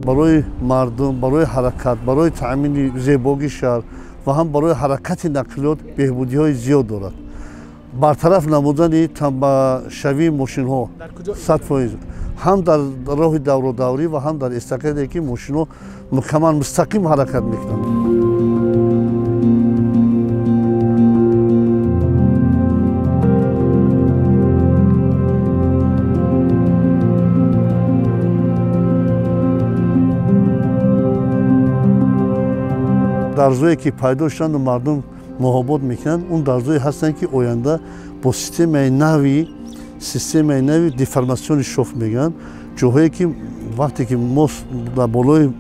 برای مردم، برای حرکت، برای تأمین زیبایی شهر و هم برای حرکت نقلیات بهبودی‌های زیاد دارد. برطرف نمودن تنبشوی ماشین‌ها 100% هم در راه دور و دوری و هم در استقلالی که ماشین‌ها مکمل مستقیم حرکت می‌کنند. درزایی که پیدا شدند و مردم محبت میکنند اون درزایی هستند که آینده با سیستم نوی دیفرماسیون شوف میگن جاهایی که وقتی که ما در بالای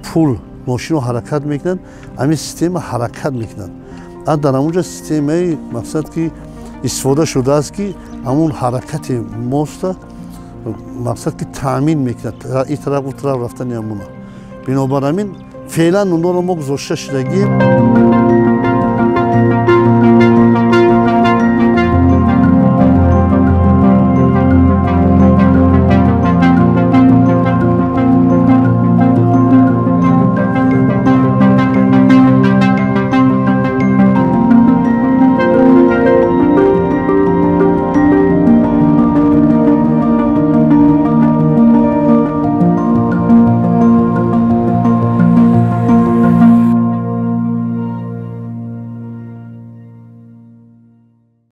پول ماشین رو حرکت میکنند همین سیستم حرکت میکنند در اونجا سیستم مقصد که استفاده شده است که همون حرکت ماست مقصد که تأمین میکنند این طرف و طرف رفتن همونه بنابراین فعلا اون رو ما گذاشته شدگیم.